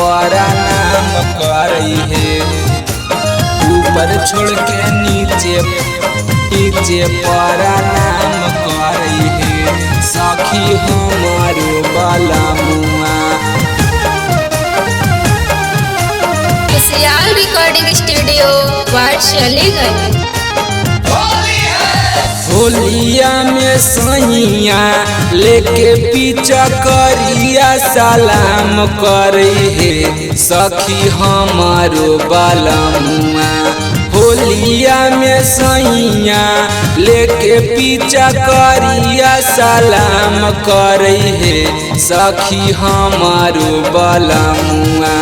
प्रणाम करई है। ऊपर छोड़ के नीचे प्रणाम करई है। सखी हमारो बलमुआ। Recording studio Warisaliganj. होलिया में सैया लेके पीछा करिया सलाम करई है। सखी हमारो बलमुआ। होलिया में सैया लेके पीछा करिया सलाम करई है। सखी हमारो बलमुआ।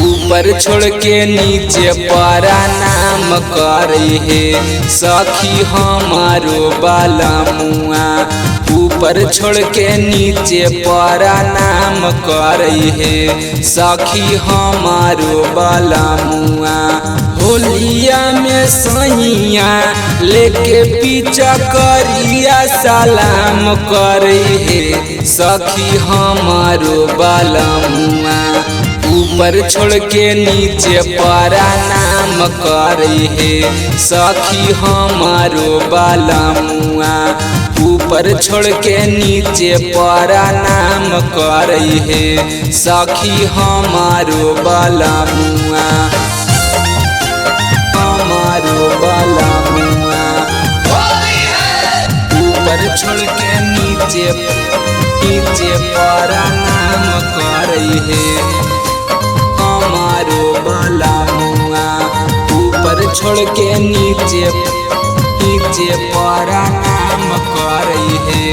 ऊपर छोड़ के नीचे प्रणाम करई है। सखी हमारो बलमुआ। ऊपर छोड़ के नीचे प्रणाम करई है। सखी हमारो बलमुआ। होलिया में सैया लेके पीछा करिया सलाम करई है। सखी हमारो बलमुआ। ऊपर छोड़ के नीचे प्रणाम करई है। सखी हमारो बलमुआ। ऊपर छोड़ के नीचे प्रणाम करई है। सखी हमारो बलमुआ। हमारो बलमुआ। ऊपर छोड़ के नीचे प्रणाम करई है। हमारो बलमुआ। ऊपर छोड़ के नीचे प्रणाम करई है।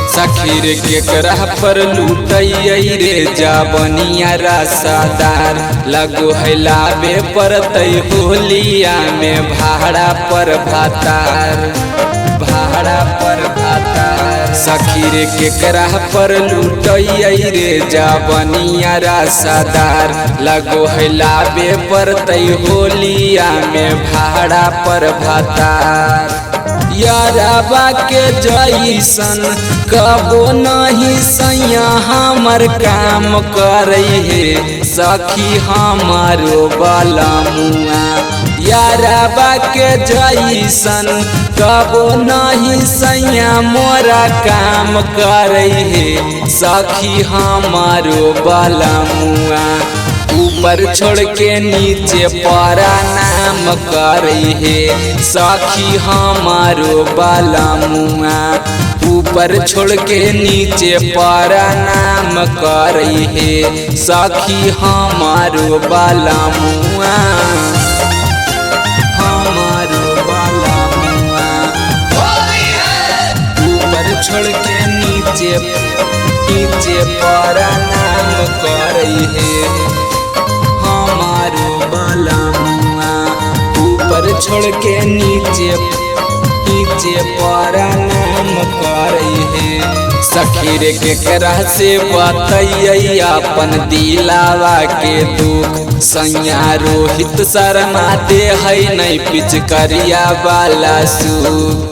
सखीर के करह पर लूटई रे जाबनिया रसादार। लगो है लाबे परतई होलिया में भाड़ा पर भातार। सखीर के करह पर लूटई रे जाबनिया रसादार। लगो है लाबे परतई होलिया में भाड़ा पर भातार। यारबा के जैसन कबो नहीं सैया हमर काम करई है। सखी हमारो बलमुआ। यारबा के जैसन कबो नहीं सैया मोरा काम करई है। सखी हमारो बलमुआ। ऊपर छोड़ के नीचे प्रणाम करई है। सखी हमारो बलमुआ। ऊपर छोड़ के नीचे प्रणाम करई है। सखी हमारो बलमुआ। हमारो बलमुआ। ऊपर छोड़ के नीचे प्रणाम करई है। हमारो बलमुआ। ऊपर छोड़ के नीचे प्रणाम करई है। सखीर के करह से बतई अपन दिलावा के दुख। सैया रोहित शर्मा दे है नहीं पिचकरिया वाला सूप।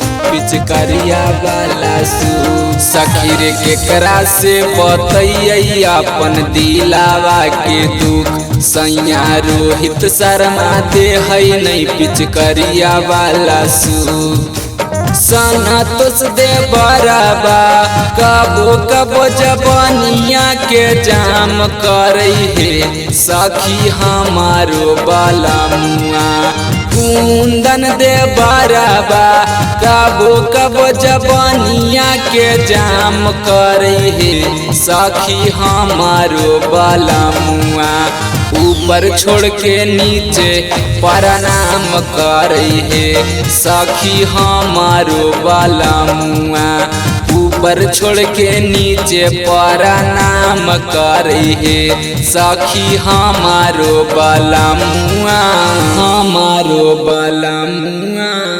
सखीर के करा से बतई अपन दिलावा के दुख। सैया रोहित शर्मा दे है नहीं पिचकरिया वाला सूप। सनातोष दे बराबा कबो जबनिया के जाम करई है। सखी हमारो बलमुआ। कुंदन दे बराबा कबो जबनिया के जाम करई है। सखी हमारो बलमुआ। ऊपर छोड़ के नीचे प्रणाम करई है। सखी हमारो बलमुआ। ऊपर छोड़ के नीचे प्रणाम करई है। सखी हमारो बलमुआ। हमारो बलमुआ।